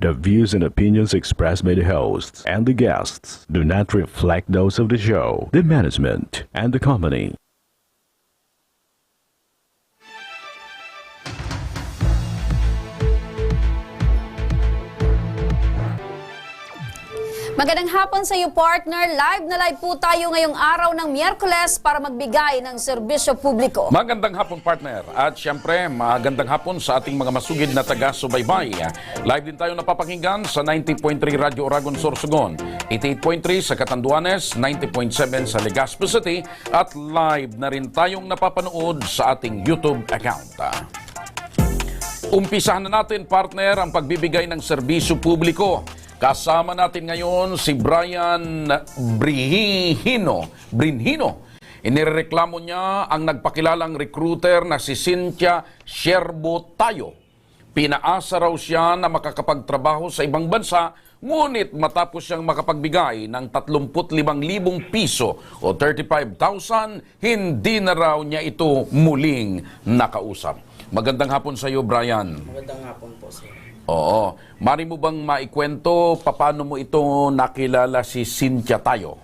The views and opinions expressed by the hosts and the guests do not reflect those of the show, the management, and the company. Magandang hapon sa iyo, partner. Live na live po tayo ngayong araw ng Miyerkules para magbigay ng serbisyo publiko. Magandang hapon, partner. At syempre, magandang hapon sa ating mga masugid na taga-subaybay. Live din tayo napapakinggan sa 90.3 Radio Oragon, Sorsogon, 88.3 sa Catanduanes, 90.7 sa Legazpo City, at live na rin tayong napapanood sa ating YouTube account. Umpisahan na natin, partner, ang pagbibigay ng serbisyo publiko. Kasama natin ngayon si Brian Brinhino. Inireklamo niya ang nagpakilalang recruiter na si Cynthia Sherbo Tayo. Pinaasa raw siya na makakapagtrabaho sa ibang bansa, ngunit matapos siyang makapagbigay ng 35,000 piso o 35,000, hindi na raw niya ito muling nakausap. Magandang hapon sa iyo, Brian. Magandang hapon po, sir. Oo. Mari mo bang maikwento paano mo ito nakilala si Cynthia Tayo?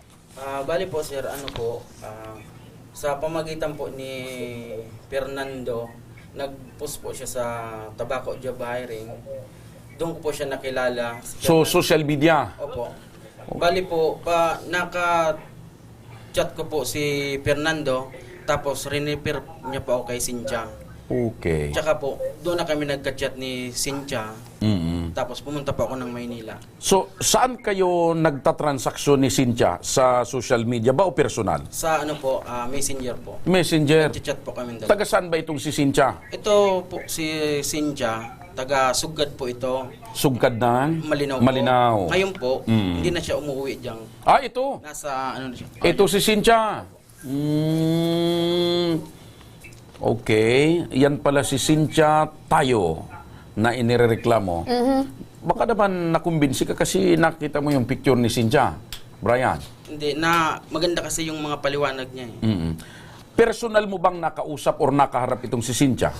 Bali po, sir, sa pamagitan po ni Fernando, nag-post po siya sa Tobacco Job Hiring. Doon ko po siya nakilala. So, social media? Opo. Bali po, naka-chat ko po si Fernando, tapos rinipir niya po ako kay Cynthia. Okay. Tsaka po, doon na kami nagka-chat ni Cynthia. Tapos pumunta po ako ng Maynila. So, saan kayo nagtatransaksyon ni Cynthia? Sa social media ba o personal? Sa Messenger po. Messenger. Nag-chat po kami dalawa. Taga saan ba itong si Cynthia? Ito po si Cynthia, taga Sugad po ito. Sugad ng? Malinaw po. Malinaw. Ngayon po, hindi na siya umuwi diyan. Ah, ito. Nasa na siya? Ito si Cynthia. Okay. Yan pala si Cynthia Tayo na inireklamo. Baka naman nakumbinsi ka kasi nakita mo yung picture ni Cynthia, Brian. Hindi, maganda kasi yung mga paliwanag niya eh. Personal mo bang nakausap or nakaharap itong si Cynthia?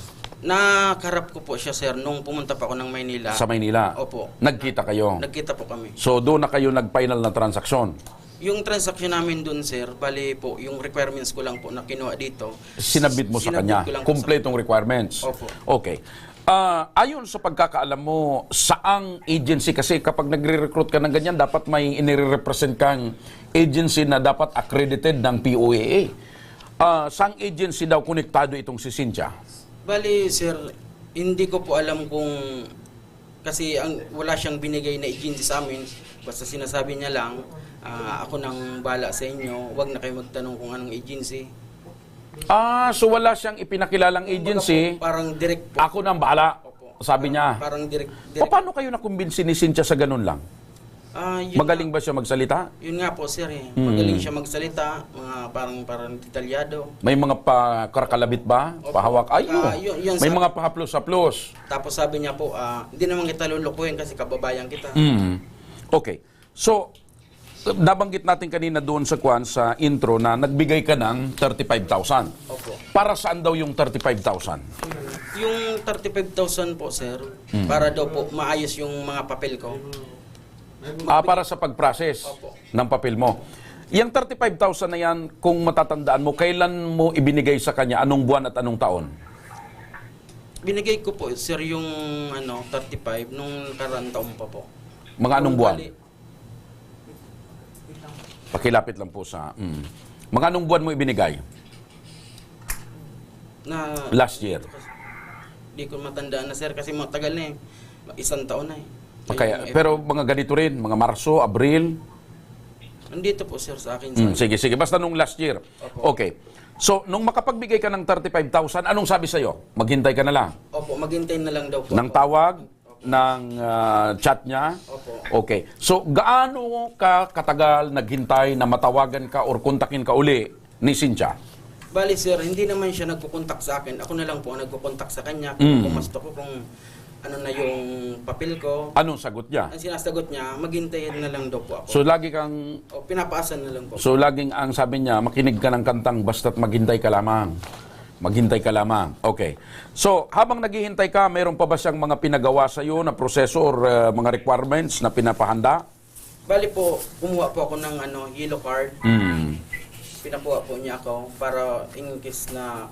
Nakaharap ko po siya, sir, nung pumunta pa ako ng Maynila. Sa Maynila? Opo. Nagkita kayo? Nagkita po kami. So doon na kayo nag-final na transaksyon? Yung transaction namin doon, sir, bali po, yung requirements ko lang po na kinuha dito. Sinabit mo sa Sinabit kanya? ko lang po Kompletong requirements? Opo. Okay. Ayon sa pagkakaalam mo, saang agency, kasi kapag nagre-recruit ka ng ganyan, dapat may inire-represent kang agency na dapat accredited ng POAA. Saang agency daw konektado itong si Cynthia? Bali, sir, hindi ko po alam kung kasi wala siyang binigay na agency sa amin. Basta sinasabi niya lang, ako nang bala sa inyo, wag na kayo magtanong kung anong agency. So wala siyang ipinakilalang agency, Parang direct po. ako nang bahala, Opo. sabi niya. Parang direct. Paano kayo nakumbinsi ni Cynthia sa ganun lang? Magaling ba siya magsalita? Yun nga po, sir. Magaling siya magsalita, parang detalyado. May mga karakalabit ba? Opo. Pahawak? Yun May sa- mga pahaplos-haplos. Tapos sabi niya po, hindi naman kita lulukuhin kasi kababayan kita. Okay. So, nabanggit natin kanina doon sa intro na nagbigay ka ng 35,000. Opo. Para saan daw yung 35,000? Yung 35,000 po, sir, para daw po maayos yung mga papel ko. Para sa pag-process Opo. ng papel mo. Yung 35,000 na yan, kung matatandaan mo, kailan mo ibinigay sa kanya? Anong buwan at anong taon? Binigay ko po, sir, yung 35 nung nakaraan taon pa po. Mga anong buwan? Bali, Pakilapit lang po sa... Mga anong buwan mo ibinigay? Last year. Di ko matandaan na, sir, kasi matagal na eh. Isang taon na eh. Kaya, pero mga ganito rin, mga Marso, Abril. Nandito po, sir, sa akin. Sige. Basta nung last year. Opo. Okay. So, nung makapagbigay ka ng 35,000, anong sabi sa'yo? Maghintay ka na lang. Opo, maghintay na lang daw po. Ng tawag, ng chat niya. Opo. Okay. So, gaano ka katagal naghintay na matawagan ka or kontakin ka uli ni Cynthia? Bali, sir, hindi naman siya nagkukontak sa akin. Ako na lang po ang nagkukontak sa kanya. Kung kumusta ko, kung ano na yung papel ko. Anong sagot niya? Ang sinasagot niya, maghintayin na lang daw po ako. So, lagi kang... Pinapaasan na lang po. So, laging ang sabi niya, makinig ka ng kantang basta't maghintay ka lamang. Maghintay ka lamang. Okay. So, habang naghihintay ka, mayroon pa ba siyang mga pinagawa sa iyo na proseso or mga requirements na pinapahanda? Bali po, kumuha po ako ng yellow card. Mm. Pinakuha po niya ako para in case na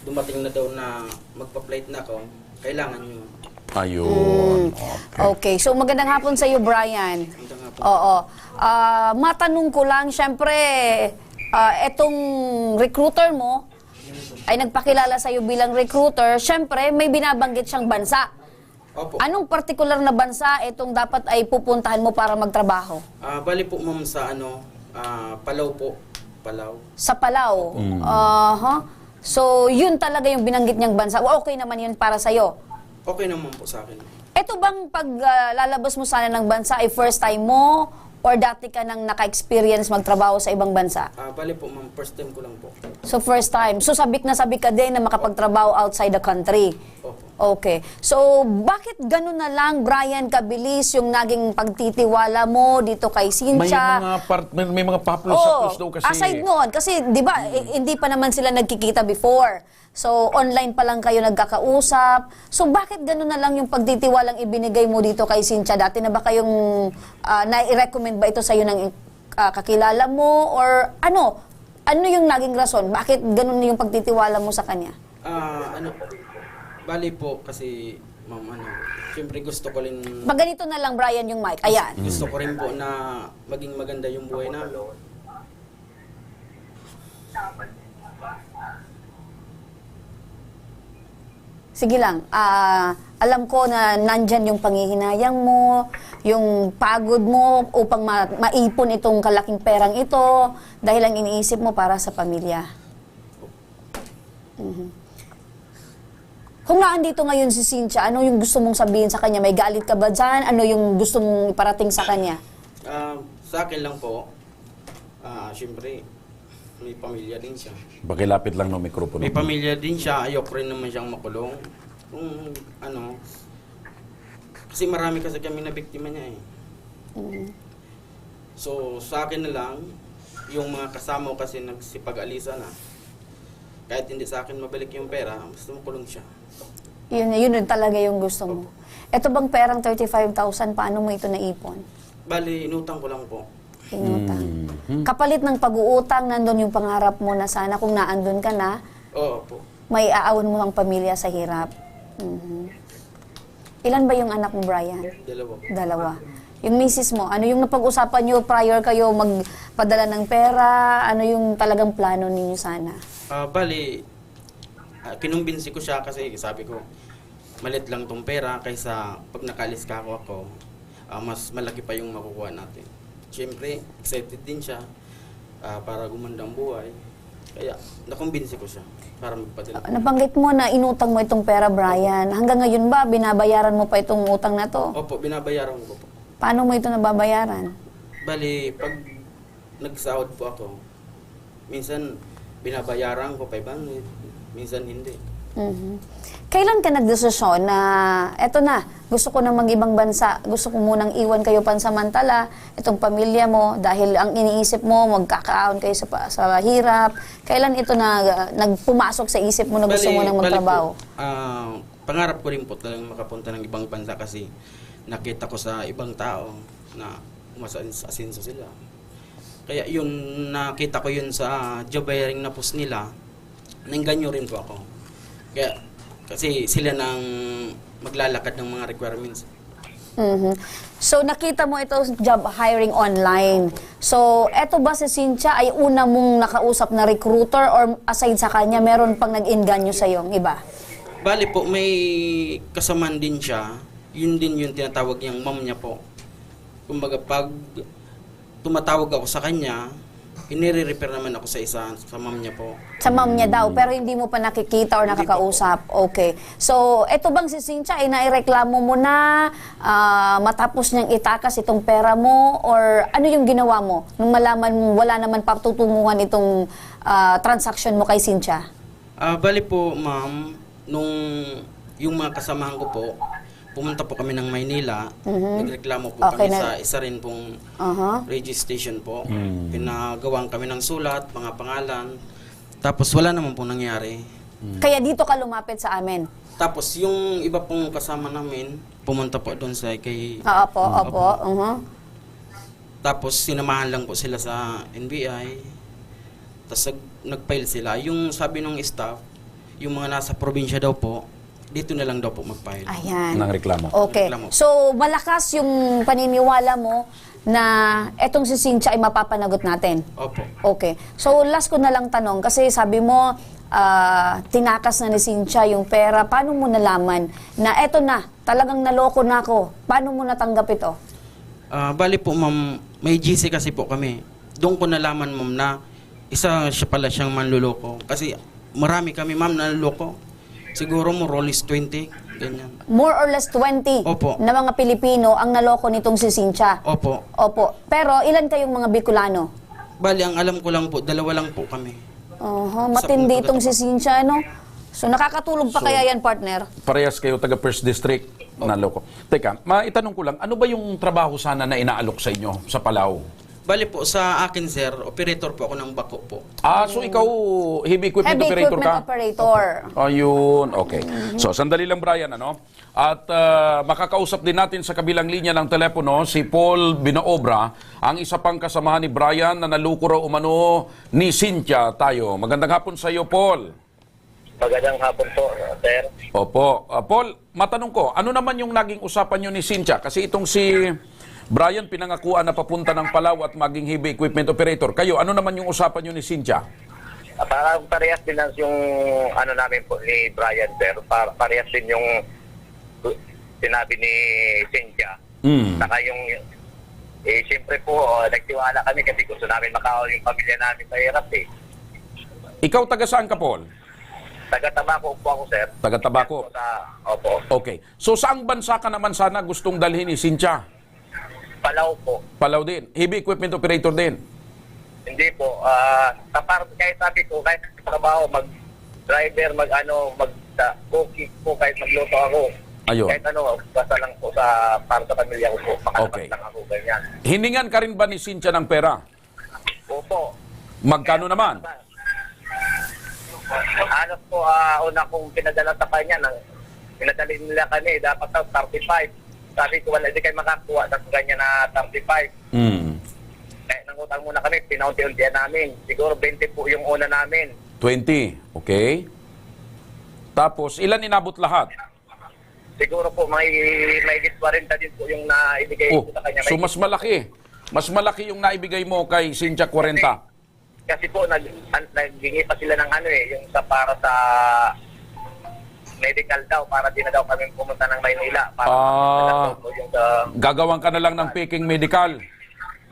dumating na daw na magpa-plate na ako, kailangan nyo. Ayun. Okay, so magandang hapon sa iyo, Brian. Ito nga po. Oo. Matanong ko lang, syempre, etong recruiter mo ay nagpakilala sa iyo bilang recruiter, syempre may binabanggit siyang bansa. Opo. Anong partikular na bansa itong dapat ay pupuntahan mo para magtrabaho? Bali po ma'am sa Palau po. Palau. Sa Palau. So, yun talaga yung binanggit niyang bansa. Okay naman yun para sa'yo. Okay naman po sa akin. Ito bang paglalabas mo sana ng bansa ay first time mo or dati ka nang naka-experience magtrabaho sa ibang bansa? Bali po ma'am, first time ko lang po. So, first time. So, sabik na sabik ka din na makapagtrabaho outside the country. Opo. Okay. So, bakit ganun na lang, Brian, kabilis yung naging pagtitiwala mo dito kay Cynthia? May mga paplos-saplos daw kasi. Aside noon, kasi di ba, hindi pa naman sila nagkikita before. So, online pa lang kayo nagkakausap. So, bakit ganun na lang yung pagtitiwalang ibinigay mo dito kay Cynthia? Dati na ba kayong nai-recommend ba ito sa'yo ng kakilala mo? Or ano? Ano yung naging rason? Bakit ganun yung pagtitiwala mo sa kanya? Bali po kasi ma'am siyempre gusto ko rin Pag ganito na lang, Brian, yung mic. Ayan. gusto ko rin po na maging maganda yung buhay namin. Sige lang. Alam ko na nandyan yung panghihinayang mo, yung pagod mo upang maipon itong kalaking perang ito dahil ang iniisip mo para sa pamilya. Kung naandito ngayon si Cynthia, ano yung gusto mong sabihin sa kanya? May galit ka ba dyan? Ano yung gusto mong iparating sa kanya? Sa akin lang po, siyempre, may pamilya din siya. Bakilapit lang ng mikropono. May pamilya din siya, ayoko rin naman siyang makulong. Kung kasi marami kasi kami na biktima niya eh. So, sa akin na lang, yung mga kasama ko kasi nagsipag-alisa na. Kahit hindi sa akin mabalik yung pera, basta makulong siya. Yun talaga yung gusto mo. Ito bang perang 35,000, paano mo ito naipon? Bali, inutang ko lang po. Inutang. Kapalit ng pag-uutang, nandun yung pangarap mo na sana kung naandun ka na, Oo po. may aawan mo ang pamilya sa hirap. Ilan ba yung anak mo, Brian? Dalawa. Yung misis mo, ano yung napag-usapan nyo prior kayo magpadala ng pera? Ano yung talagang plano ninyo sana? Bali, kinumbinsi ko siya kasi sabi ko, malit lang tong pera kaysa pag nakalis ka ako, mas malaki pa yung makukuha natin. Siyempre, excited din siya para gumanda ang buhay. Kaya, nakumbinsi ko siya para magpadala. Nabanggit mo na inutang mo itong pera, Brian. Hanggang ngayon ba, binabayaran mo pa itong utang na to? Opo, binabayaran ko po. Paano mo ito nababayaran? Bali, pag nagsahod po ako, minsan binabayaran ko 500, minsan hindi. Kailan ka nagdesisyon na eto na, gusto ko na mag-ibang bansa, gusto ko munang iwan kayo pansamantala, itong pamilya mo, dahil ang iniisip mo, magkakaon kayo sa hirap. Kailan ito na nagpumasok sa isip mo na gusto mo nang magtrabaho? Pangarap ko rin po talagang makapunta ng ibang bansa kasi nakita ko sa ibang tao na umasasinso sila. Kaya yun, nakita ko yun sa job hiring na post nila, nainganyo rin po ako. Kaya, kasi sila nang maglalakad ng mga requirements. So, nakita mo ito job hiring online. So, eto ba si Cynthia ay una mong nakausap na recruiter or aside sa kanya, meron pang nag-inganyo sa'yo, iba? Bali po, may kasamaan din siya. Yun din yung tinatawag niyang mom niya po. Kumbaga, pag tumatawag ako sa kanya, inire-refer naman ako sa mom niya po. Sa mom niya daw, pero hindi mo pa nakikita or nakakausap. Okay. So, eto bang si Cynthia ay naireklamo mo na matapos niyang itakas itong pera mo or ano yung ginawa mo nung malaman mo wala naman patutunguhan itong transaction mo kay Cynthia? Bali po, ma'am, nung yung mga kasamahan ko po, pumunta po kami ng Maynila, nagreklamo po kami sa isa rin pong radio station po. Pinagawan kami ng sulat, mga pangalan. Tapos wala naman po nangyari. Kaya dito ka lumapit sa amin. Tapos yung iba pong kasama namin, pumunta po doon sa kay... Opo. Tapos sinamahan lang po sila sa NBI. Tapos nag-file sila. Yung sabi ng staff, yung mga nasa probinsya daw po, dito na lang daw po mag-file. Ayan. Ng reklamo. Okay. Reklamo. So, malakas yung paniniwala mo na etong si Cynthia ay mapapanagot natin. Opo. Okay. So, last ko na lang tanong, kasi sabi mo, tinakas na ni Cynthia yung pera. Paano mo nalaman na eto na, talagang naloko na ako? Paano mo natanggap ito? Bali po ma'am, may GC kasi po kami. Doon ko nalaman ma'am na isa siya pala siyang manluloko. Kasi marami kami ma'am na naluloko. Siguro mo Rollis 20, ganyan. More or less 20 Opo. na mga Pilipino ang naloko nitong si Cynthia. Opo. Opo. Pero ilan kayong mga Bicolano? Bali, ang alam ko lang po, 2 lang po kami. Matindi itong si Cynthia, no? So, nakakatulog pa kaya yan, partner? Parehas kayo taga First District na loko. Teka, maitanong ko lang, ano ba yung trabaho sana na inaalok sa inyo sa Palau? Bali po, sa akin sir, operator po ako ng bako po. So ikaw heavy equipment Heavy operator equipment ka? operator. Ayun, okay. So, sandali lang Brian, ano? At makakausap din natin sa kabilang linya ng telepono si Paul Binaobra, ang isa pang kasamahan ni Brian na naluko raw umano ni Cynthia tayo. Magandang hapon sa iyo, Paul. Magandang hapon po, sir. Opo. Paul, matanong ko, ano naman yung naging usapan nyo ni Cynthia? Kasi itong si Brian pinangakuan na papunta ng Palau at maging heavy equipment operator. Kayo, ano naman yung usapan nyo ni Cynthia? Parang parehas din lang yung ano namin po ni Brian, sir. Parehas din yung sinabi ni Cynthia. Saka yung, siyempre po, nagtiwala kami kasi gusto namin makawal yung pamilya namin sa hirap eh. Ikaw, taga saan ka, Paul? Taga-Tabaco po ako, sir. Taga-Tabaco. Opo. Okay. So, saang bansa ka naman sana gustong dalhin ni Cynthia? Palau po. Palau din. Heavy equipment operator din. Hindi po. Kahit sabi ko, kahit trabaho, mag-driver, mag-cookie po, kahit magluto ako. Ayun. Kahit ano, basta lang po para sa pamilya ko po. Makalabas Okay. lang ako, ganyan. Hiningan ka rin ba ni Cynthia ng pera? Opo. Magkano naman? Halos po, una kong pinadala sa kanya, pinadali nila kami, dapat daw 35. Sabi ko, wala, hindi kayo makakuha ng ganyan na 35. Kaya nangutang muna kami, pinaunti-untian namin. Siguro 20 po yung una namin. 20. Okay. Tapos, ilan inabot lahat? Siguro po, may 40 din po yung naibigay ko sa kanya. So mas malaki. Mas malaki yung naibigay mo kay Cynthia 40. Kasi po, naggingi pa sila ng yung para sa medical daw, para di na daw kami pumunta ng Maynila. Para yung Gagawan ka na lang ng peking medical.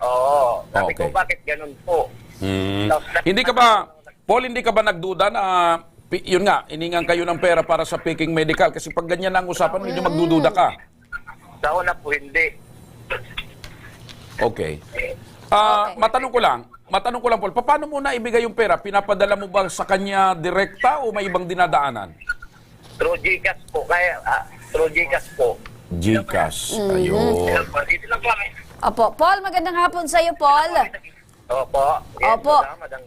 Oo. Sabi Okay. ko, bakit ganun po? Hindi ka ba, Paul, hindi ka ba nagduda na, yun nga, iningan kayo ng pera para sa peking medical? Kasi pag ganyan ang usapan, medyo magdududa ka. Sa una po, hindi. Okay. Matanong ko lang, Paul, paano mo na ibigay yung pera? Pinapadala mo ba sa kanya direkta o may ibang dinadaanan? Through GCash po. Through GCash po. GCash. Ayun. Dito lang po kami. Opo. Paul, magandang hapon sa iyo, Paul. Opo. Yes, Opo. madam.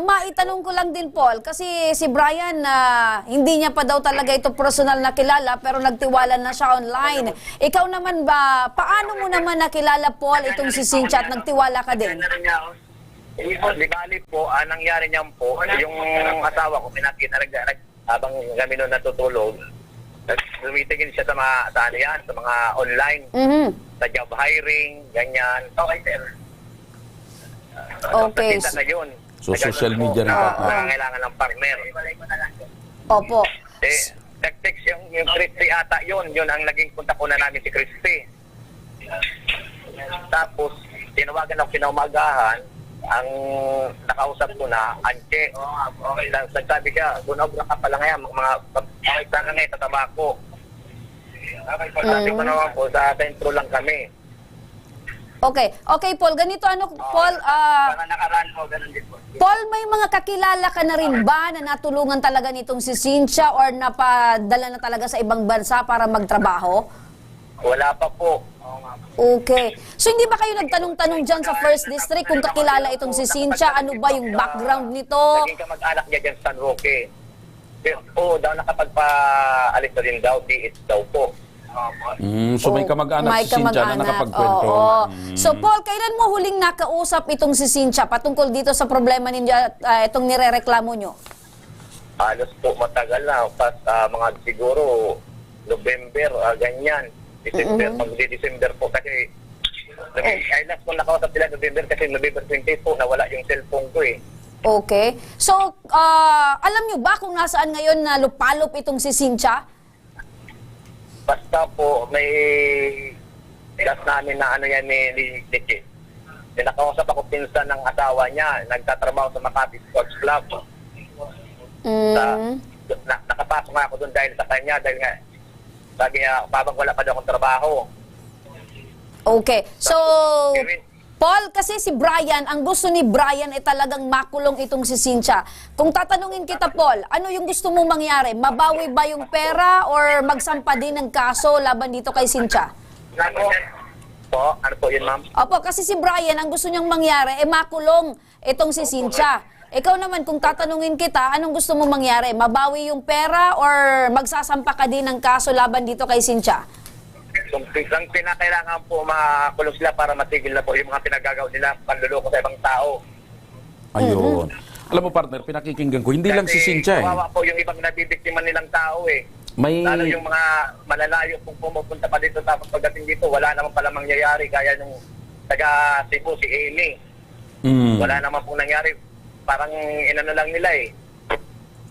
Maitanong ko lang din, Paul, kasi si Brian, hindi niya pa daw talaga ito personal na kilala, pero nagtiwala na siya online. Ikaw naman ba, paano mo naman nakilala, Paul, itong si Cynthia at nagtiwala ka din? Di bali po, nangyari niyan po, yung asawa ko, pinakita habang kami noon natutulog, tumitingin siya sa mga online, sa job hiring, ganyan. Okay, sir. Okay. Nakita na yun. So, social media rin pa. Kailangan ng partner. Opo. Text yung Christy ata yun ang naging punta ko na namin si Christy. Tapos, tinawagan ako kinaumagahan, ang nakausap ko na, Anche. Nagsabi siya, Bunobra ka pala ngayon, mga sana ngayon sa Tabaco. Sabi ko naman po, sa sentro lang kami. Okay. Okay, Paul. Ganito, Paul, Para nakaraan po, ganun din po. Paul, may mga kakilala ka na rin ba na natulungan talaga nitong si Cynthia or napadala na talaga sa ibang bansa para magtrabaho? Wala pa po. Okay. So, hindi ba kayo nagtanong-tanong dyan sa First District kung kakilala itong si Cynthia? Ano ba yung background nito? Naging kamag-anak niya dyan sa San Roque. Oo, daw nakapagpaalis na din daw, DH daw po. So may kamag-anak May si Cynthia na kamag-anak. nakapagkwento. Oo. So Paul, kailan mo huling nakausap itong si Cynthia patungkol dito sa problema ninyo at itong nirereklamo nyo? Halos po matagal na, pas mga siguro November, ganyan. December, magdi-December po kasi ay last ko nakausap sila November kasi November 20 po nawala yung cellphone ko eh. Okay. So, alam nyo ba kung nasaan ngayon na lupalop itong si Cynthia? Basta po may last namin na ano yan ni Nicky. Nakausap ako pinsan ng asawa niya, nagtatrabaho sa Makati Sports Club. Nakapasok nga ako doon dahil sa kanya, dahil nga sabi niya, babang wala pa daw akong trabaho. Okay. So, Paul, kasi si Brian, ang gusto ni Brian ay talagang makulong itong si Cynthia. Kung tatanungin kita, Paul, ano yung gusto mong mangyari? Mabawi ba yung pera or magsampa din ng kaso laban dito kay Cynthia? Ano po yun, ma'am? Opo, kasi si Brian, ang gusto niyang mangyari ay makulong itong si Cynthia. Ikaw naman, kung tatanungin kita, anong gusto mong mangyari? Mabawi yung pera or magsasampa ka din ng kaso laban dito kay Cynthia? Ang pinakailangan po makulong sila para matigil na po yung mga pinagagawa nila panluloko sa ibang tao. Ayun. Alam mo, partner, pinakikinggan ko, hindi lang si Cynthia eh. Kawawa po yung ibang nabibiktima nilang tao eh. May... Lalo yung mga malalayo kung pumupunta pa dito tapos pagdating dito, wala naman pala mangyayari gaya nung taga Cebu, si Amy. Wala naman pong nangyari. Parang inano lang nila eh.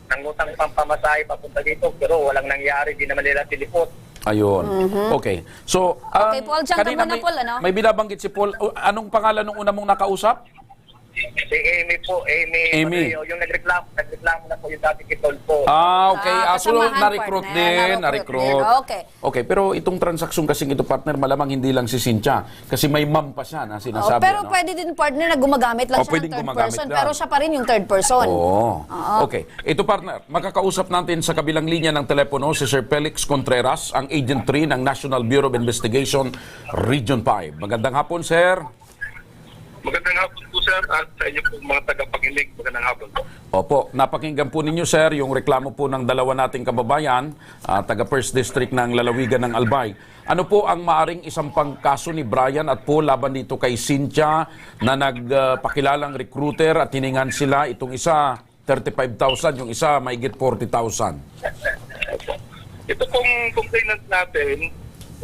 Nangutang pampamasahe papunta dito pero walang nangyari, di naman nila tilipot. Ayun. Okay. So, Okay, Paul, dyan ka kanina muna, Paul, ano? may binabanggit si Paul. Anong pangalan ng una mong nakausap? Si Amy po, Amy. Mario, yung nagreklamo na po yung dati kitol po. Okay. So, kasamahan, na-recruit partner. din. Na-recruit Na-recruit. din. Okay. Okay, pero itong transaksyon kasing ito, partner, malamang hindi lang si Cynthia. Kasi may ma'am pa siya na sinasabi. Pero ano? pwede din, partner, na gumagamit lang siya ng pwedeng third gumagamit person. lang. Pero siya pa rin yung third person. Oo. Okay. Ito, partner, makakausap natin sa kabilang linya ng telepono si Sir Felix Contreras, ang Agent 3 ng National Bureau of Investigation, Region 5. Magandang hapon, sir. Magandang hapon po, sir, at sa inyo po mga tagapakinig. Magandang hapon po. Opo, napakinggan po ninyo, sir, yung reklamo po ng dalawa nating kababayan, taga First District ng Lalawigan ng Albay. Ano po ang maaring isang pangkaso ni Brian at Paul laban dito kay Cynthia na nagpakilalang recruiter at hiningan sila, itong isa 35,000, yung isa mahigit 40,000? Ito pong complainant natin,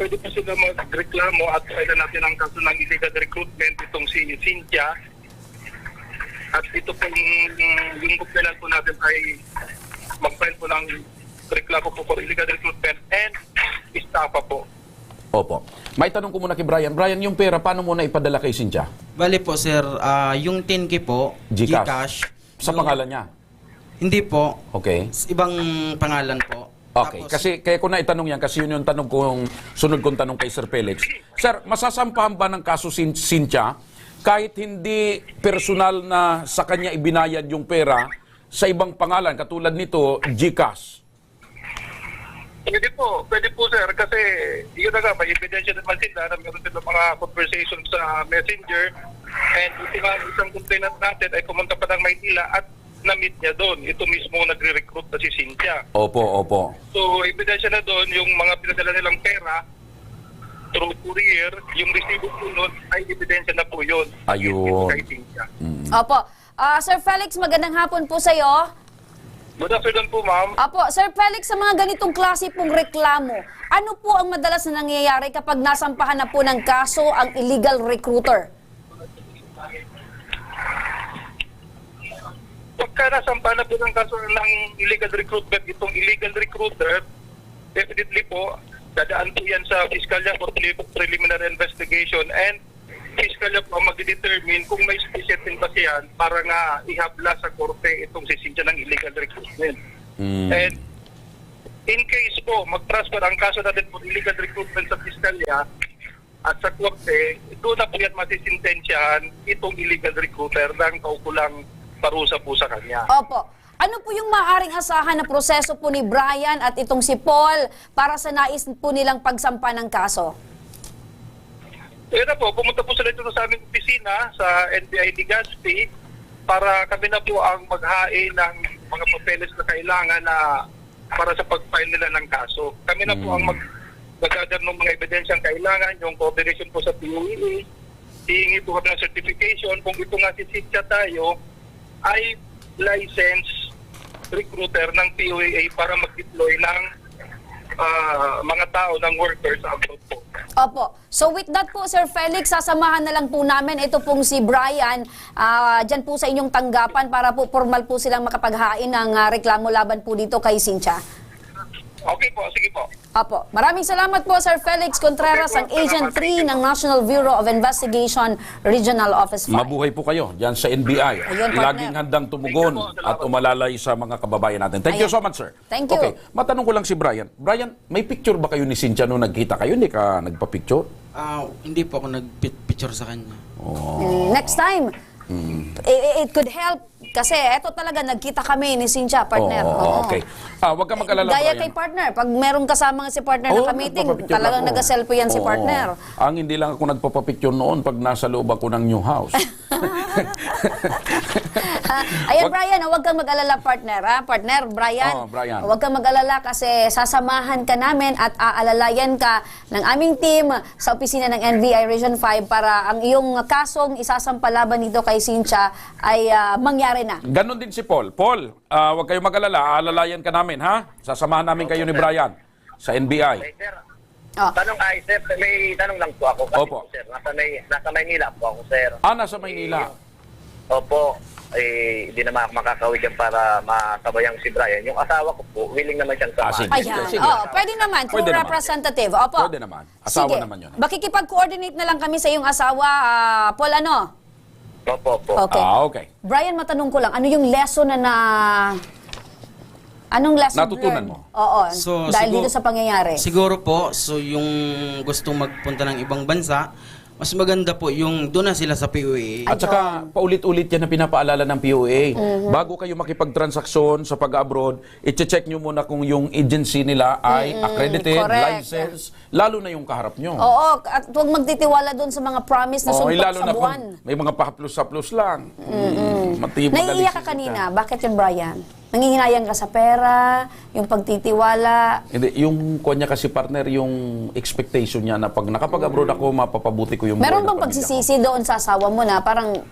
pwede po sila magreklamo at pwede natin ang kaso ng illegal recruitment itong si Cynthia. At ito pong yung complainant po natin ay mag-file po ng reklamo po for illegal recruitment and estafa po. Opo. May tanong ko muna kay Brian. Brian, yung pera, paano mo na ipadala kay Cynthia? Bali po, sir, yung 10K po, GCash. Sa yung- pangalan niya? Hindi po. Okay. Ibang pangalan po. Okay, Tapos, kasi kaya ko na itanong yan kasi yun yung tanong kong sunod kong tanong kay Sir Felix. Sir, masasampahan ba ng kaso Cynthia kahit hindi personal na sa kanya ibinayad yung pera sa ibang pangalan katulad nito, GCash? Pwede po sir, kasi yun na nga, may ebidensya naman sila na meron sila mga conversation sa Messenger and isang complainant natin ay pumunta pa ng Maynila at na-meet niya doon. Ito mismo nagre-recruit na si Cynthia. Opo, opo. So, ebidensya na doon yung mga pinadala nilang pera through courier, yung resibo po nun ay ebidensya na po yun. Ayun. Kay Cynthia. Opo. Sir Felix, magandang hapon po sa iyo. Good afternoon po, ma'am. Opo, Sir Felix, sa mga ganitong klase pong reklamo, ano po ang madalas na nangyayari kapag nasampahan na po ng kaso ang illegal recruiter? Pagka nasampa na po ng kaso ng illegal recruitment, itong illegal recruiter, definitely po, dadaan po yan sa Fiscalya for preliminary investigation and Fiscalya po ang mag-determine kung may sufficient empathy yan para nga ihabla sa korte itong si Cynthia ng illegal recruitment. And in case po, mag-transfer ang kaso natin po illegal recruitment sa Fiscalya at sa korte, doon na po yan masisintensyahan itong illegal recruiter ng kaukulang parusa po sa kanya. Opo. Ano po yung maaaring asahan na proseso po ni Brian at itong si Paul para sa nais po nilang pagsampa ng kaso? Kaya na po, pumunta po sila dito sa aming opisina sa NBI Legazpi para kami na po ang maghain ng mga papeles na kailangan na para sa pag-file nila ng kaso. Kami na po ang mag-gather ng mga ebidensyang kailangan, yung coordination po sa POEA, hihingi po kami ng certification kung ito nga si Sitya tayo ay licensed recruiter ng POEA para mag-deploy ng mga tao, ng workers sa abroad po. Opo. So with that po, Sir Felix, sasamahan na lang po namin ito pong si Brian dyan po sa inyong tanggapan para po formal po silang makapaghain ng reklamo laban po dito kay Cynthia. Okay po, sige po. Opo. Maraming salamat po, Sir Felix Contreras, ang Agent 3 ng National Bureau of Investigation Regional Office 5. Mabuhay po kayo dyan sa NBI. Ayun, partner. Laging handang tumugon at umalalay sa mga kababayan natin. Thank you Ayan. so much, sir. Thank you. Okay, matanong ko lang si Brian. Brian, may picture ba kayo ni Cynthia nung nagkita kayo? Hindi ka nagpa-picture? Hindi po ako nag-picture sa kanya. Next time, it could help kasi eto talaga, nagkita kami ni Cynthia, partner. Oo. Okay. Huwag ka mag-alala, Gaya Brian. kay partner, pag merong kasama si partner na kamiting, nagpapapicture talagang ako. nag-selfie yan si Oo. partner. Ang hindi lang ako nagpapapicture noon pag nasa loob ako ng new house. Ayan, Brian, huwag kang mag-alala, partner. Partner, Brian. Brian. Huwag kang mag-alala kasi sasamahan ka namin at aalalayan ka ng aming team sa opisina ng NBI Region 5 para ang iyong kasong isasampalaban dito kay Cynthia ay mangyari na. Ganon din si Paul. Paul, huwag kayo mag-alala. Aalalayan ka namin, ha? Sasamahan namin kayo ni Brian sa NBI. Ay, sir. Oh. Sir, may tanong lang po ako. Kasi Opo. po, sir, nasa Maynila po ako, sir. Nasa Maynila. Opo. Hindi naman ako makakawid dyan para makabayang si Brian. Yung asawa ko po, willing naman siyang samahan. Sige. Ayan. Sige. Pwede naman, through Pwede naman. representative. Opo. Pwede naman. Asawa Sige. naman yun. Makikipag-coordinate na lang kami sa iyong asawa, Paul, ano? Opo. Okay. Okay. Brian, matanong ko lang, ano yung lesson anong lesson Natutunan learned? mo? Oo, So, dahil siguro- dito sa pangyayari. Siguro po, so yung gustong magpunta ng ibang bansa, mas maganda po yung doon na sila sa POA. At saka, paulit-ulit yan na pinapaalala ng POA. Bago kayo makipagtransaksyon sa pag-abroad, i-check nyo muna kung yung agency nila ay accredited, correct. licensed, lalo na yung kaharap nyo. Oo, at huwag magtitiwala doon sa mga promise na suntok lalo sa na buwan. kung may mga pahaplos-haplos lang. Matibag Naiiyak ka kanina. Bakit yun, Brian? Nangihinayang ka sa pera, yung pagtitiwala. Hindi, yung kanya kasi partner, yung expectation niya na pag nakapag-abroad ako, mapapabuti ko yung Meron buhay ng bang pamilya ko. pagsisisi doon sa asawa mo na parang,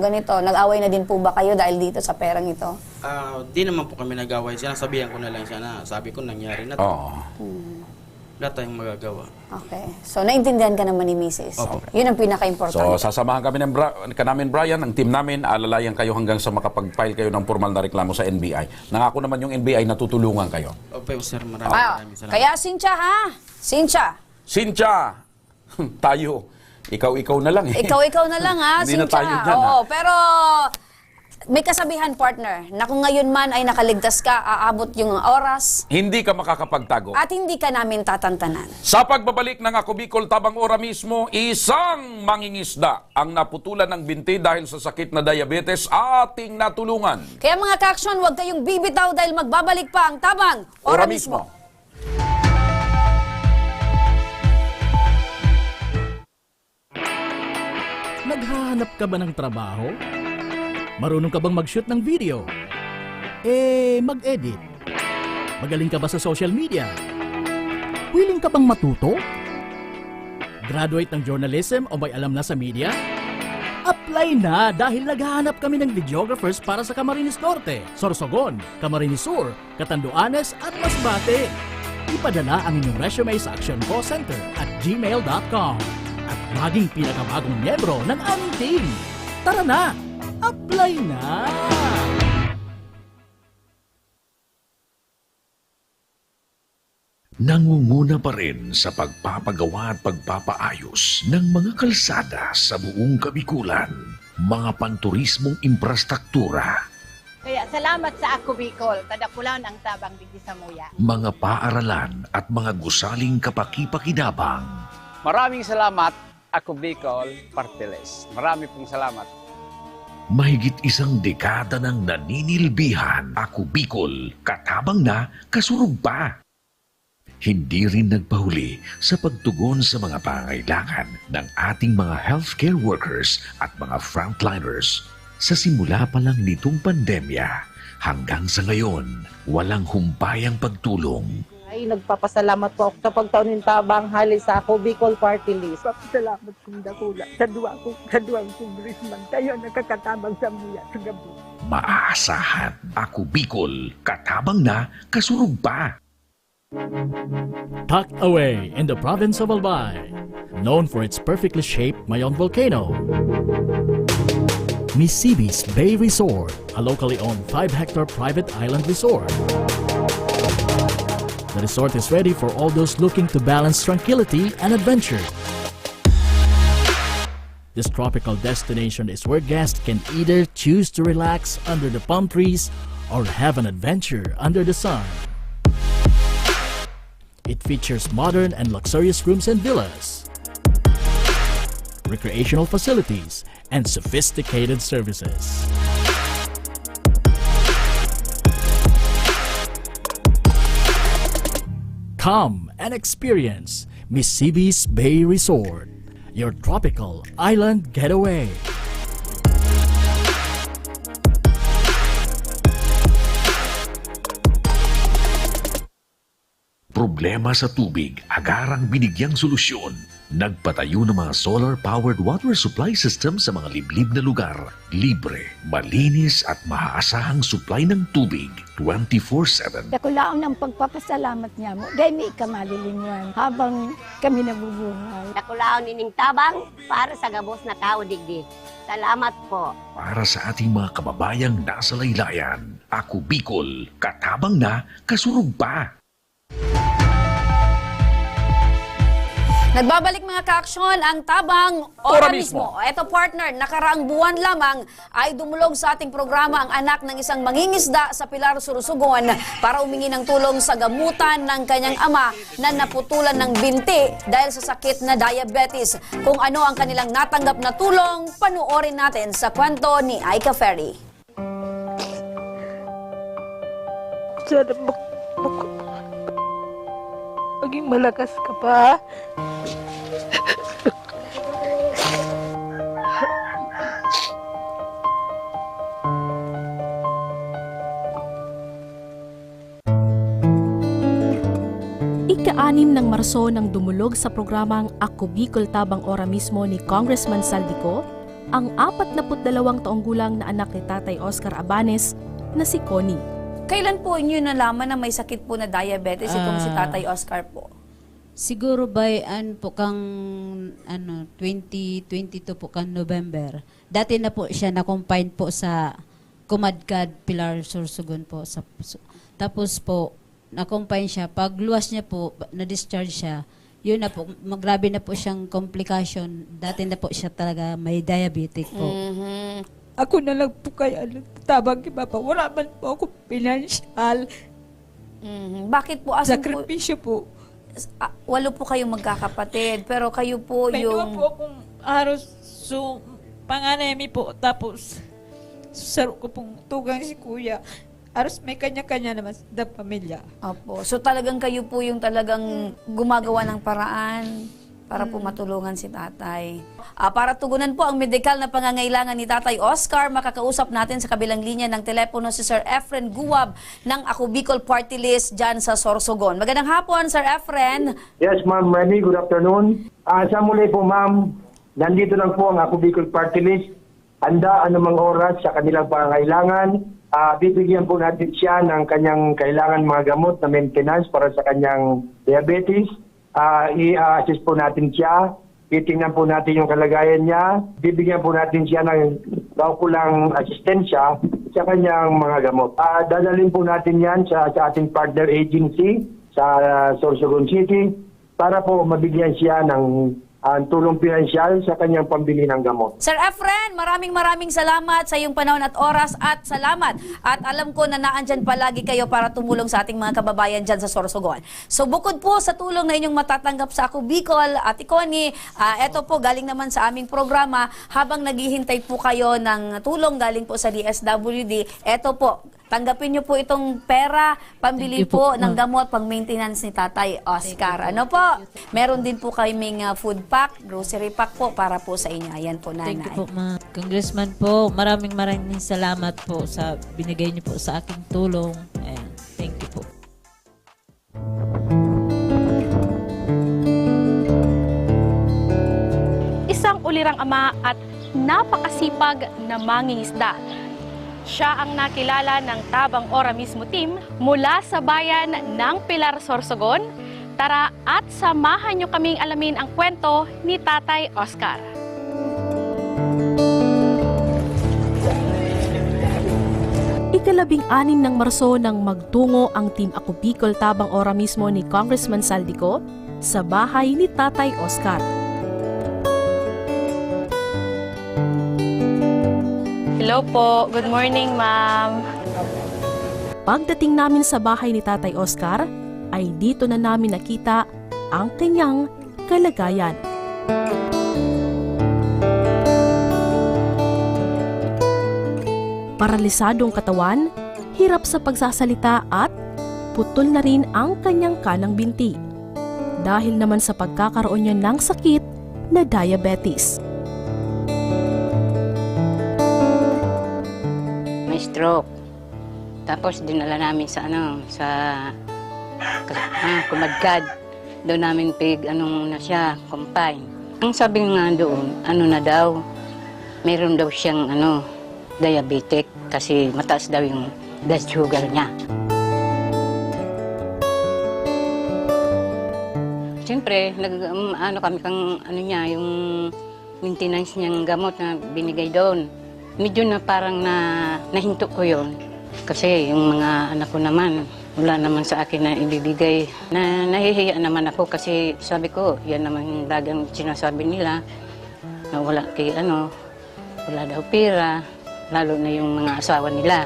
ganito, nag-away na din po ba kayo dahil dito sa perang ito? Di naman po kami nag-away. Sinasabihan ko na lang siya na sabi ko nangyari na to. Oo. Wala tayong magagawa. Okay. So, naintindihan ka naman ni Mrs. Opo. Yun ang pinaka-importante. So, sasamahan kami namin, Brian, ang team namin, alalayan kayo hanggang sa makapag-file kayo ng formal na reklamo sa NBI. Nangako naman yung NBI na tutulungan kayo. Opo, sir. Maraming salamat. Kaya, Cynthia, ha? Cynthia, tayo, ikaw na lang eh. Ikaw na lang, ha, Hindi na Cynthia? tayo dyan, Oo, ha? pero may kasabihan, partner, na kung ngayon man ay nakaligtas ka, aabot yung oras Hindi ka makakapagtago. at hindi ka namin tatantanan. Sa pagbabalik ng Ako Bicol Tabang Ora mismo, isang mangingisda ang naputulan ng binti dahil sa sakit na diabetes, ating natulungan. Kaya mga ka-aksyon, huwag kayong bibitaw dahil magbabalik pa ang Tabang Ora mismo. Naghahanap ka ba ng trabaho? Marunong ka bang mag-shoot ng video? Mag-edit? Magaling ka ba sa social media? Willing ka bang matuto? Graduate ng journalism o may alam na sa media? Apply na dahil naghahanap kami ng videographers para sa Camarines Norte, Sorsogon, Camarines Sur, Catanduanes at Masbate. Ipadala ang inyong resume sa Action Call Center at gmail.com at maging pinakabagong miyembro ng aming team. Tara na! Apply na! Nangunguna pa rin sa pagpapagawa at pagpapaayos ng mga kalsada sa buong Kabikulan, mga panturismong infrastruktura, Kaya salamat sa Ako Bicol, tadakulan ang tabang digdi sa muya. mga paaralan at mga gusaling kapakipakinabang. Maraming salamat, Ako Bicol Partiles. Marami pong salamat. Mahigit isang dekada ng naninilbihan, Ako Bicol, katabang na, kasurug pa. Hindi rin nagpahuli sa pagtugon sa mga pangailangan ng ating mga healthcare workers at mga frontliners. Sa simula pa lang nitong pandemya, Hanggang sa ngayon, walang humpayang pagtulong. Ay, nagpapasalamat po ako sa pagtaunin tabang hali sa ako Bicol Party List. Papasalamat kong dakula sa duwang congressman. Tayo nakakatabang sa muya sa gabi. Maaasahan, Ako Bicol, katabang na, kasurug pa. Tucked away in the province of Albay, known for its perfectly shaped Mayon volcano, Misibis Bay Resort, a locally owned 5-hectare private island resort. The resort is ready for all those looking to balance tranquility and adventure. This tropical destination is where guests can either choose to relax under the palm trees or have an adventure under the sun. It features modern and luxurious rooms and villas, recreational facilities, and sophisticated services. Come and experience Misibis Bay Resort, your tropical island getaway. Problema sa tubig, agarang binigyang solusyon. Nagpatayo ng mga solar-powered water supply system sa mga liblib na lugar. Libre, malinis at maaasahang supply ng tubig 24/7. Dakulaon ng pagpapasalamat niya mo. Dahil may kamalilinwan habang kami nabubuhay. Dakulaon nining tabang para sa gabos na tao digdi. Salamat po. Para sa ating mga kababayang nasa laylayan, Ako Bicol, katabang na, kasurug pa. Nagbabalik mga ka-aksyon ang tabang ora mismo. Ito partner, nakaraang buwan lamang ay dumulog sa ating programa ang anak ng isang mangingisda sa Pilar, Sorsogon para humingi ng tulong sa gamutan ng kanyang ama na naputulan ng binti dahil sa sakit na diabetes. Kung ano ang kanilang natanggap na tulong, panuorin natin sa kwento ni Aika Ferry. Sana maging malakas ka pa. Ika-6 ng Marso nang dumulog sa programang Ako Bicol Tabang Ora mismo ni Congressman Saldico ang 42 taong gulang na anak ni Tatay Oscar Abanes na si Connie. Kailan po inyo nalaman na may sakit po na diabetes itong si Tatay Oscar po? Siguro by 2022 po kang November. Dati na po siya na-confine po sa Kumadkad, Pilar, Sorsogon po. Tapos po, na-confine siya. Pag luwas niya po, na-discharge siya, yun na po, magrabe na po siyang complication. Dati na po siya talaga may diabetic po. Ako na lang po kaya tabang kay Papa. Wala man po ako financial. Bakit po? Sakripisyo po. 8 po kayong magkakapatid, pero kayo po May yung... May po akong aros. So, panganay mi po. Tapos, saro ko pong tugang si Kuya. Aros may kanya-kanya naman sa pamilya. Opo. So talagang kayo po yung talagang gumagawa ng paraan para po matulungan si tatay. Para tugunan po ang medikal na pangangailangan ni Tatay Oscar, makakausap natin sa kabilang linya ng telepono si Sir Efren Guwab ng Ako Bicol Party List dyan sa Sorsogon. Magandang hapon, Sir Efren. Yes, Ma'am Remy. Good afternoon. Sa muli po, Ma'am, nandito lang po ang Ako Bicol Party List. Handa anumang oras sa kanilang pangangailangan. Bibigyan po natin siya ng kanyang kailangan mga gamot na maintenance para sa kanyang diabetes. I-assist po natin siya. Titingnan po natin yung kalagayan niya. Bibigyan po natin siya ng kaukulang asistensya sa kanyang mga gamot. Dadalhin po natin yan sa ating partner agency sa Sorsogon City para po mabigyan siya ng tulong pinansyal sa kanyang pambili ng gamot. Sir Efren, maraming salamat sa iyong panahon at oras at salamat. At alam ko na naandyan palagi kayo para tumulong sa ating mga kababayan dyan sa Sorsogon. So bukod po sa tulong na inyong matatanggap sa Ako Bicol at Connie, eto po galing naman sa aming programa habang naghihintay po kayo ng tulong galing po sa DSWD. Eto po, Tanggapin niyo po itong pera, pambili Thank you po po, ng ma'am. gamot, pang maintenance ni Tatay Oscar. Ano po? Meron din po kaming food pack, grocery pack po para po sa inyo. Ayan po, nanay. Thank you po, ma'am. Congressman po, maraming salamat po sa binigay niyo po sa aking tulong. Ayan. Thank you po. Isang ulirang ama at napakasipag na mangingisda. Siya ang nakilala ng Tabang Ora mismo team mula sa bayan ng Pilar, Sorsogon. Tara at samahan niyo kaming alamin ang kwento ni Tatay Oscar. Ikalabing-anim ng Marso nang magtungo ang Team Ako Bicol Tabang Ora mismo ni Congressman Saldico sa bahay ni Tatay Oscar. Hello po. Good morning, ma'am. Pagdating namin sa bahay ni Tatay Oscar, ay dito na namin nakita ang kanyang kalagayan. Paralisadong katawan, hirap sa pagsasalita at putol na rin ang kanyang kanang binti. Dahil naman sa pagkakaroon niya ng sakit na diabetes. Stroke. Tapos dinala namin sa Kumadkad. Doon namin na siya, confine. Ang sabi nga doon, na daw, meron daw siyang diabetic kasi mataas daw yung blood sugar niya. Siyempre, kami yung maintenance niyang gamot na binigay doon. Medyo na parang nahinto ko yun. Kasi yung mga anak ko naman, wala naman sa akin na ibibigay. Nahihiya naman ako kasi sabi ko, yan naman yung lagang sinasabi nila. Na wala wala daw pera, lalo na yung mga asawa nila.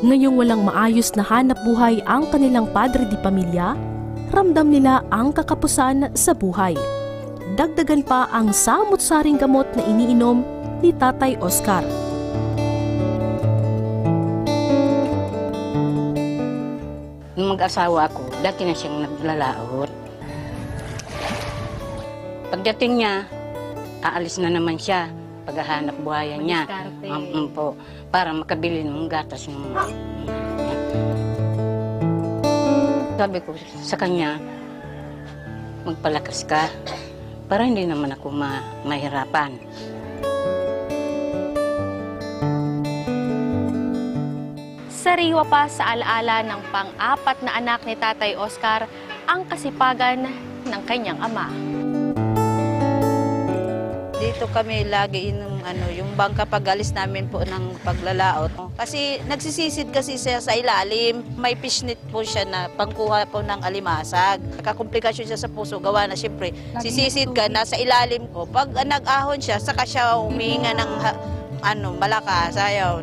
Ngayong walang maayos na hanap buhay ang kanilang padre di pamilya, ramdam nila ang kakapusan sa buhay. Dagdagan pa ang samot-saring gamot na iniinom ni Tatay Oscar. Nung mag-asawa ako, dati na siyang naglalaot. Pagdating niya, aalis na naman siya. Paghahanap buhayan niya. Po, para makabili ng gatas. Sabi ko sa kanya, magpalakas ka. Para hindi naman ako mahirapan. Sariwa pa sa alaala ng pang-apat na anak ni Tatay Oscar ang kasipagan ng kanyang ama. Dito kami lagi yung bangka pag-alis namin po ng paglalaot. Kasi nagsisisid kasi siya sa ilalim. May fishnet po siya na pangkuha po ng alimasag. Nakakomplikasyon siya sa puso. Gawa na siyempre, sisisid ka, nasa ilalim ko. Pag nag-ahon siya, saka siya humihinga ng malakas. Ayaw.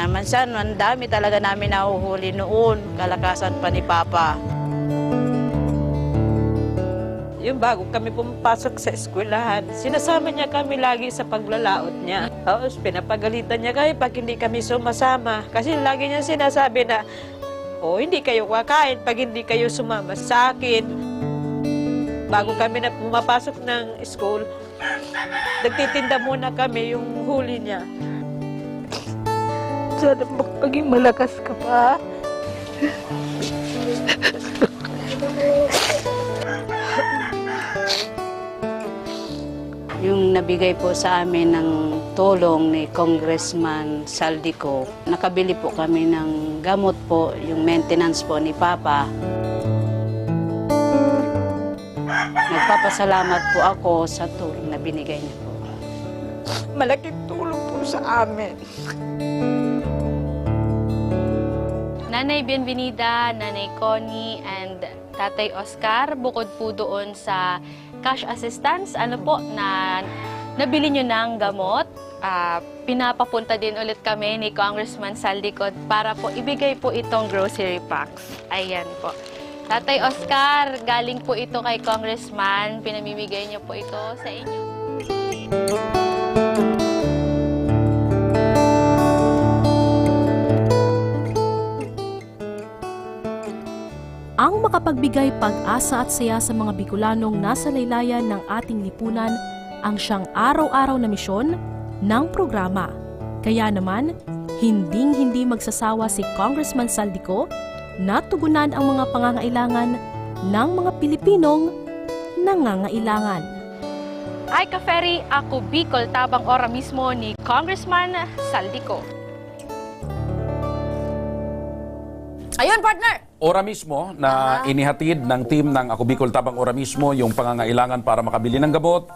Mansan, ang dami talaga namin nahuhuli noon. Kalakasan pa ni Papa. Yung bago kami pumapasok sa eskwelahan, sinasama niya kami lagi sa paglalaot niya. Tapos pinapagalitan niya kami pag hindi kami sumasama. Kasi lagi niya sinasabi na, hindi kayo kakain pag hindi kayo sumama sa akin. Bago kami na pumapasok ng school, nagtitinda muna kami yung huli niya. Sana maging malakas ka pa. Yung nabigay po sa amin ng tulong ni Congressman Saldico, nakabili po kami ng gamot po, yung maintenance po ni Papa. Nagpapasalamat po ako sa tulong na binigay niyo po. Malaking tulong po sa amin. Nanay Bienvenida, Nanay Connie, and Tatay Oscar, bukod po doon sa cash assistance, na nabili nyo ng gamot, pinapapunta din ulit kami ni Congressman Saldico para po ibigay po itong grocery packs. Ayan po. Tatay Oscar, galing po ito kay Congressman, pinamimigay niyo po ito sa inyo. makapagbigay pag-asa at saya sa mga Bicolanong nasa laylayan ng ating lipunan ang siyang araw-araw na misyon ng programa. Kaya naman, hinding-hindi magsasawa si Congressman Saldico na tugunan ang mga pangangailangan ng mga Pilipinong nangangailangan. Ay ka-ferry, ako Bicol, tabang ora mismo ni Congressman Saldico. Ayun, partner! Ora mismo na inihatid ng team ng Ako Bicol Tabang Ora mismo yung pangangailangan para makabili ng gamot,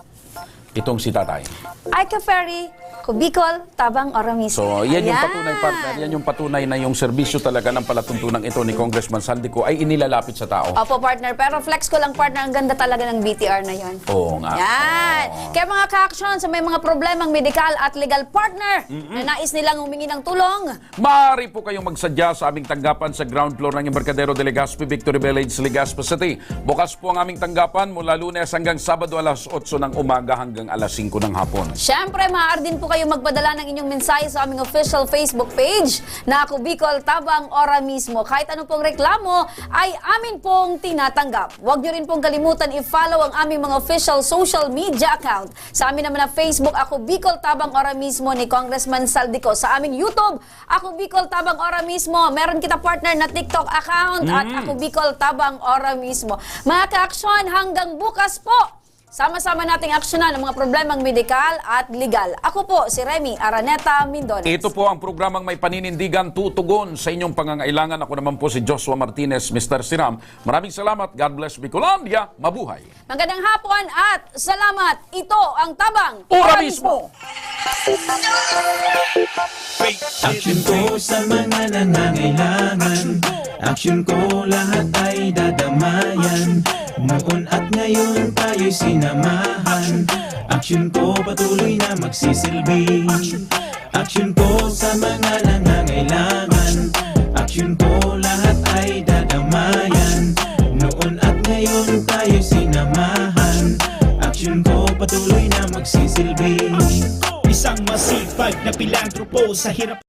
itong si Tatay. Ay ka-ferry, ako Bicol, tabang ora mismo. So, yan yung Ayan. patunay, partner. Yan yung patunay na yung serbisyo talaga ng palatuntunan ito ni Congressman Saldico ay inilalapit sa tao. Opo, partner. Pero flex ko lang, partner, ang ganda talaga ng BTR na yon. Oo nga. Yan. Kaya mga ka-action sa may mga problemang medikal at legal partner na nais nilang humingi ng tulong, Maaari po kayong magsadya sa aming tanggapan sa ground floor ng Embarcadero de Legazpi, Victory Village, Legazpi City. Bukas po ang aming tanggapan mula Lunes hanggang Sabado alas 8 ng umaga hanggang alas 5 ng hapon. syempre, maaari din po kayong magpadala ng inyong mensahe sa aming official Facebook page na Ako Bicol Tabang Ora mismo. Kahit ano pong reklamo ay amin pong tinatanggap. Huwag nyo rin pong kalimutan i-follow ang aming mga official social media account. Sa amin naman na Facebook, Ako Bicol Tabang Ora mismo ni Congressman Saldico. Sa aming YouTube, Ako Bicol Tabang Ora mismo. Meron kita partner na TikTok account at Ako Bicol Tabang Ora mismo. Mga ka-aksyon, hanggang bukas po, sama-sama nating aksyonan ang mga problemang medikal at legal. Ako po, si Remy Araneta Mindones. Ito po ang programang may paninindigan tutugon sa inyong pangangailangan. Ako naman po si Joshua Martinez, Mr. Siram. Maraming salamat. God bless Bicolandia. Mabuhay. Magandang hapon at salamat. Ito ang Tabang Ora mismo. Action ko sa mga nangangailangan. Action ko lahat ay dadamayan. Noon at ngayon tayo'y sinamahan. Action ko patuloy na magsisilbi. Action ko sa mga nangangailangan. Action ko lahat ay dadamayan. Noon at ngayon tayo'y sinamahan. Action ko patuloy na magsisilbi. Isang masipag na pilantropo sa hirap